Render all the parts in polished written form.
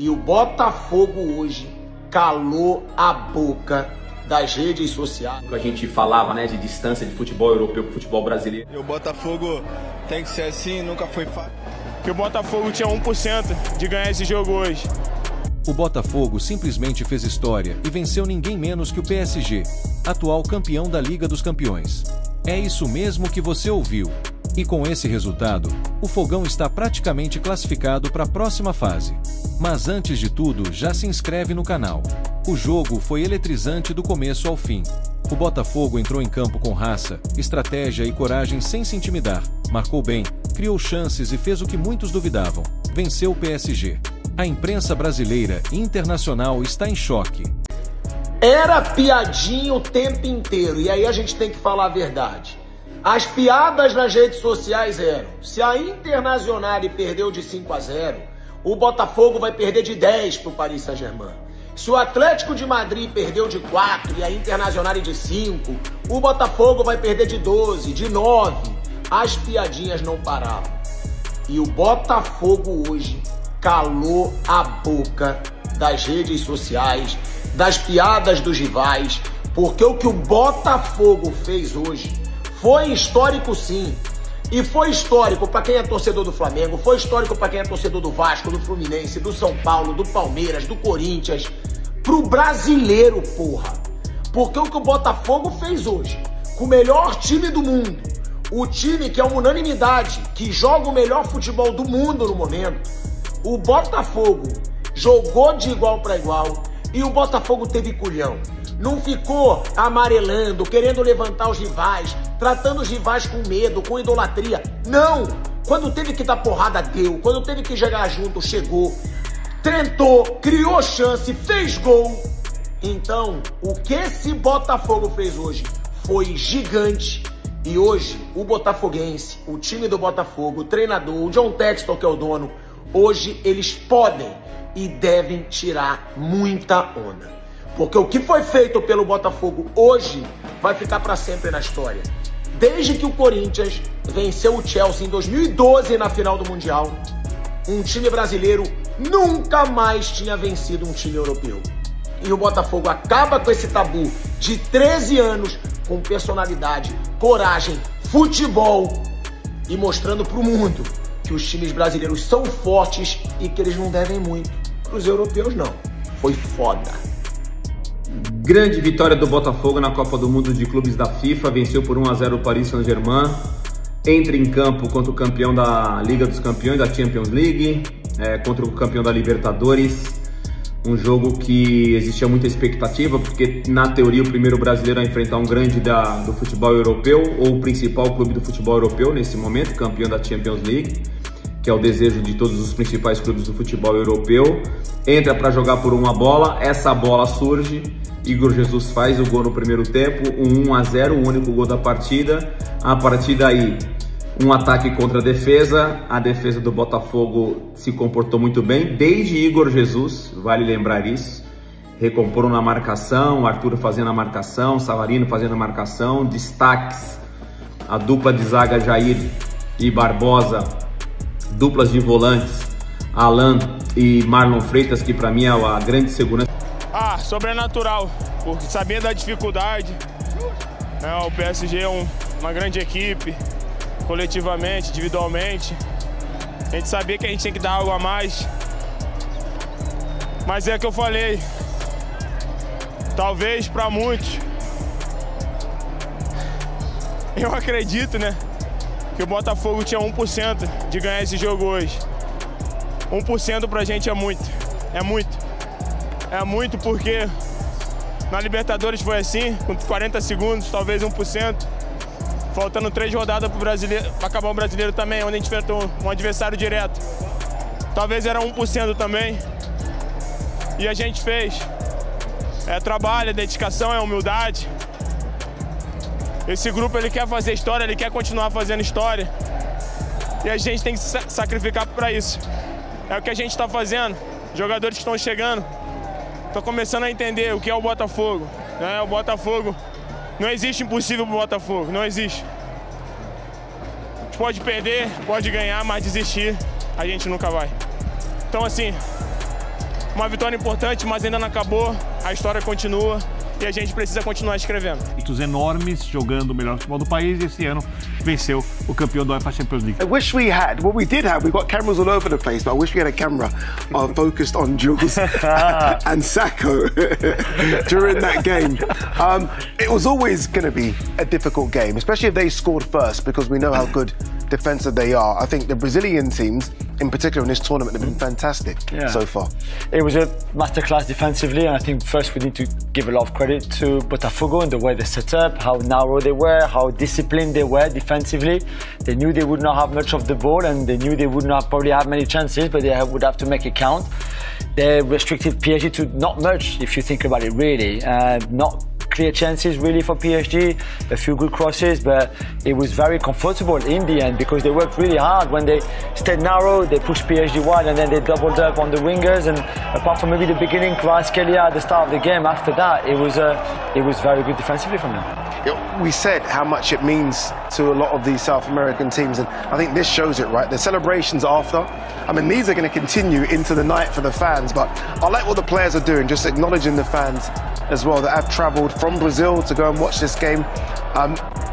E o Botafogo hoje calou a boca das redes sociais. A gente falava, né, de distância de futebol europeu com futebol brasileiro. E o Botafogo tem que ser assim, nunca foi fácil. Que o Botafogo tinha 1% de ganhar esse jogo hoje. O Botafogo simplesmente fez história e venceu ninguém menos que o PSG, atual campeão da Liga dos Campeões. É isso mesmo que você ouviu. E com esse resultado, o Fogão está praticamente classificado para a próxima fase. Mas antes de tudo, já se inscreve no canal. O jogo foi eletrizante do começo ao fim. O Botafogo entrou em campo com raça, estratégia e coragem sem se intimidar. Marcou bem, criou chances e fez o que muitos duvidavam. Venceu o PSG. A imprensa brasileira e internacional está em choque. Era piadinha o tempo inteiro, e aí a gente tem que falar a verdade. As piadas nas redes sociais eram: se a Internazionale perdeu de 5-0, o Botafogo vai perder de 10 para o Paris Saint-Germain. Se o Atlético de Madrid perdeu de 4 e a Internazionale de 5, o Botafogo vai perder de 12, de 9. As piadinhas não paravam. E o Botafogo hoje calou a boca das redes sociais, das piadas dos rivais, porque o que o Botafogo fez hoje foi histórico, sim. E foi histórico para quem é torcedor do Flamengo, foi histórico para quem é torcedor do Vasco, do Fluminense, do São Paulo, do Palmeiras, do Corinthians, pro brasileiro, porra. Porque o que o Botafogo fez hoje, com o melhor time do mundo, o time que é uma unanimidade, que joga o melhor futebol do mundo no momento, o Botafogo jogou de igual para igual e o Botafogo teve culhão. Não ficou amarelando, querendo levantar os rivais, tratando os rivais com medo, com idolatria. Não! Quando teve que dar porrada, deu. Quando teve que jogar junto, chegou. Tentou, criou chance, fez gol. Então, o que esse Botafogo fez hoje foi gigante. E hoje, o botafoguense, o time do Botafogo, o treinador, o John Textor, que é o dono, hoje eles podem e devem tirar muita onda. Porque o que foi feito pelo Botafogo hoje vai ficar para sempre na história. Desde que o Corinthians venceu o Chelsea em 2012 na final do Mundial, um time brasileiro nunca mais tinha vencido um time europeu. E o Botafogo acaba com esse tabu de 13 anos com personalidade, coragem, futebol e mostrando para o mundo que os times brasileiros são fortes e que eles não devem muito. Para os europeus, não. Foi foda. Grande vitória do Botafogo na Copa do Mundo de Clubes da FIFA, venceu por 1-0 o Paris Saint-Germain, entra em campo contra o campeão da Liga dos Campeões, da Champions League, contra o campeão da Libertadores, um jogo que existia muita expectativa, porque na teoria o primeiro brasileiro a enfrentar um grande do futebol europeu, ou o principal clube do futebol europeu nesse momento, campeão da Champions League, que é o desejo de todos os principais clubes do futebol europeu, entra para jogar por uma bola, essa bola surge, Igor Jesus faz o gol no primeiro tempo, um 1-0, o único gol da partida. A partir daí, um ataque contra a defesa do Botafogo se comportou muito bem, desde Igor Jesus, vale lembrar isso, recomporam na marcação, Arthur fazendo a marcação, Savarino fazendo a marcação, destaques, a dupla de zaga Jair e Barbosa, duplas de volantes, Alan e Marlon Freitas, que para mim é a grande segurança. Sobrenatural, porque sabia da dificuldade, né? O PSG é uma grande equipe, coletivamente, individualmente. A gente sabia que a gente tinha que dar algo a mais, mas é que eu falei, talvez para muitos, eu acredito, né, que o Botafogo tinha 1% de ganhar esse jogo hoje. 1% pra gente é muito, é muito. É muito porque na Libertadores foi assim, com 40 segundos, talvez 1%. Faltando 3 rodadas para acabar o brasileiro também, onde a gente enfrentou um adversário direto. Talvez era 1% também. E a gente fez. É trabalho, é dedicação, é humildade. Esse grupo ele quer fazer história, ele quer continuar fazendo história. E a gente tem que se sacrificar para isso. É o que a gente está fazendo. Jogadores que estão chegando estão começando a entender o que é o Botafogo. O Botafogo, não existe impossível pro Botafogo, não existe. A gente pode perder, pode ganhar, mas desistir a gente nunca vai. Então assim, uma vitória importante, mas ainda não acabou, a história continua e a gente precisa continuar escrevendo. Enormes, jogando o melhor futebol do país, e esse ano venceu o campeão da UEFA Champions League. I wish we had, what we did have, we got cameras all over the place, but I wish we had a camera focused on Jules and Sacco during that game. It was always going to be a difficult game, especially if they scored first, because we know how good defensive they are. I think the Brazilian teams, in particular in this tournament, have been fantastic so far. It was a masterclass defensively, and I think first we need to give a lot of credit to Botafogo and the way they set up, how narrow they were, how disciplined they were defensively. They knew they would not have much of the ball, and they knew they would not probably have many chances, but they would have to make it count. They restricted PSG to not much, if you think about it, really. Not clear chances really for PSG, a few good crosses, but it was very comfortable in the end because they worked really hard. When they stayed narrow, they pushed PSG wide, and then they doubled up on the wingers. And apart from maybe the beginning, Kvaratskhelia at the start of the game, after that it was very good defensively from them. We said how much it means to a lot of these South American teams, and I think this shows it, right? The celebrations after, I mean, these are going to continue into the night for the fans, but I like what the players are doing, just acknowledging the fans as well that have travelled from Brazil to go and watch this game.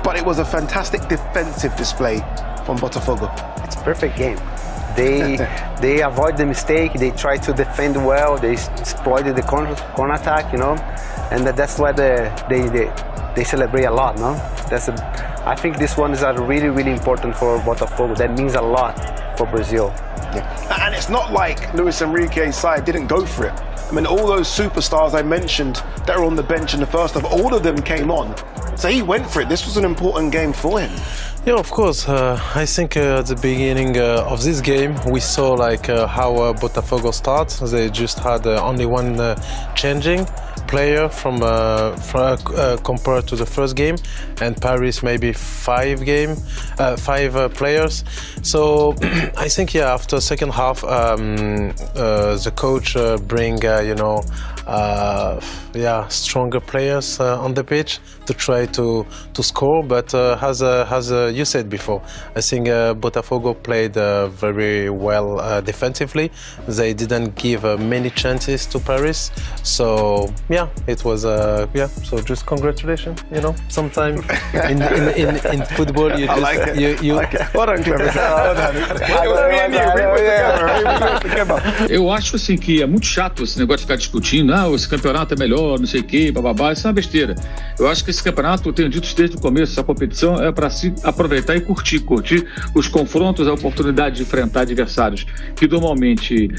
But it was a fantastic defensive display from Botafogo. It's a perfect game. They avoid the mistake, they try to defend well, they exploited the corner attack, you know, and that's why they celebrate a lot, no? I think this one is really, really important for Botafogo. That means a lot for Brazil. Yeah. And it's not like Luis Enrique's side didn't go for it. I mean, all those superstars I mentioned that were on the bench in the first half, all of them came on. So he went for it. This was an important game for him. Yeah, of course. I think at the beginning of this game, we saw like how Botafogo starts. They just had only one changing player from compared to the first game, and Paris maybe five players. So I think after second half, the coach bring stronger players on the pitch to try to score. But as you said before, I think Botafogo played very well defensively. They didn't give many chances to Paris. So yeah, it was So just congratulations. You know, sometimes in football you just Well done, Cleber. Eu acho assim que é muito chato esse negócio de ficar discutindo, esse campeonato é melhor, não sei o quê, bababá, isso é uma besteira. Eu acho que esse campeonato, eu tenho dito desde o começo, essa competição é para se aproveitar e curtir os confrontos, a oportunidade de enfrentar adversários que normalmente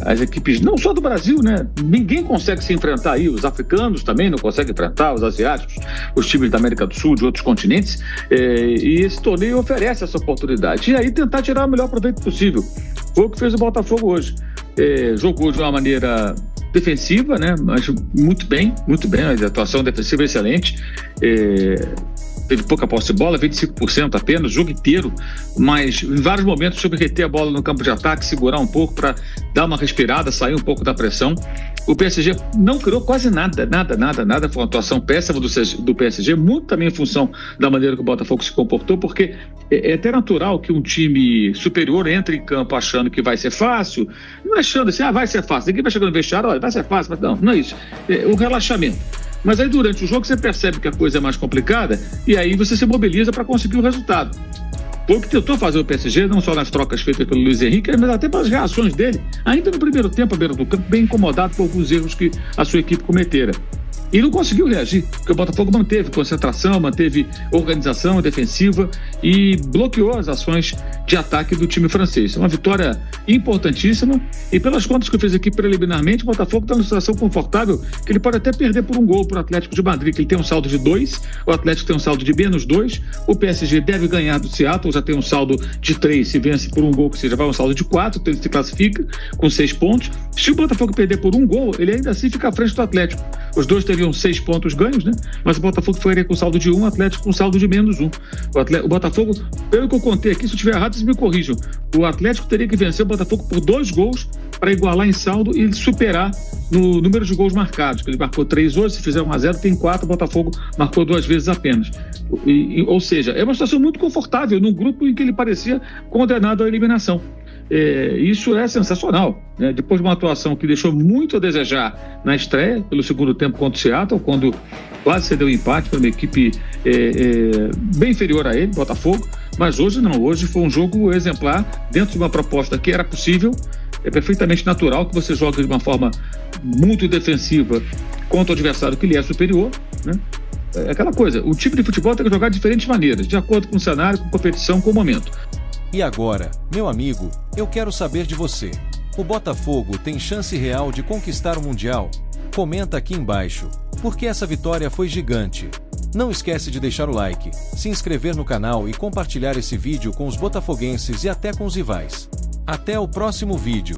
as equipes, não só do Brasil, né? Ninguém consegue se enfrentar aí, os africanos também não conseguem enfrentar, os asiáticos, os times da América do Sul, de outros continentes, e esse torneio oferece essa oportunidade. E aí tentar tirar o melhor proveito possível. Foi o que fez o Botafogo hoje. Jogou de uma maneira defensiva, né? Mas muito bem, a atuação defensiva é excelente. Teve pouca posse de bola, 25% apenas, o jogo inteiro, mas em vários momentos soube reter a bola no campo de ataque, segurar um pouco para dar uma respirada, sair um pouco da pressão. O PSG não criou quase nada, foi uma atuação péssima do PSG, muito também em função da maneira que o Botafogo se comportou, porque é até natural que um time superior entre em campo achando que vai ser fácil, não achando assim, vai ser fácil, ninguém vai chegando no vestiário, olha, vai ser fácil, mas não é isso, o relaxamento. Mas aí durante o jogo você percebe que a coisa é mais complicada e aí você se mobiliza para conseguir o resultado. Foi o que tentou fazer o PSG, não só nas trocas feitas pelo Luis Henrique, mas até pelas reações dele, ainda no primeiro tempo à beira do campo, bem incomodado por alguns erros que a sua equipe cometera. E não conseguiu reagir, porque o Botafogo manteve concentração, manteve organização defensiva e bloqueou as ações de ataque do time francês. É uma vitória importantíssima e pelas contas que eu fiz aqui preliminarmente, o Botafogo está numa situação confortável que ele pode até perder por um gol para o Atlético de Madrid, que ele tem um saldo de 2, o Atlético tem um saldo de -2, o PSG deve ganhar do Seattle, já tem um saldo de 3, se vence por um gol, que seja, vai um saldo de 4, então ele se classifica com 6 pontos. Se o Botafogo perder por um gol, ele ainda assim fica à frente do Atlético. Os dois teriam 6 pontos ganhos, né? Mas o Botafogo foi com saldo de 1, o Atlético com saldo de -1. O Botafogo, pelo que eu contei aqui, se eu estiver errado, vocês me corrijam. O Atlético teria que vencer o Botafogo por 2 gols para igualar em saldo e superar no número de gols marcados. Ele marcou 3 hoje, se fizer 1-0, tem 4, o Botafogo marcou 2 vezes apenas. Ou seja, é uma situação muito confortável num grupo em que ele parecia condenado à eliminação. Isso é sensacional, né? Depois de uma atuação que deixou muito a desejar na estreia, pelo segundo tempo contra o Seattle, quando quase cedeu empate para uma equipe bem inferior a ele, Botafogo, mas hoje não, hoje foi um jogo exemplar, dentro de uma proposta que era possível. É perfeitamente natural que você jogue de uma forma muito defensiva contra o adversário que lhe é superior, né? É aquela coisa, o time de futebol tem que jogar de diferentes maneiras, de acordo com o cenário, com a competição, com o momento. E agora, meu amigo, eu quero saber de você. O Botafogo tem chance real de conquistar o Mundial? Comenta aqui embaixo, porque essa vitória foi gigante. Não esquece de deixar o like, se inscrever no canal e compartilhar esse vídeo com os botafoguenses e até com os rivais. Até o próximo vídeo.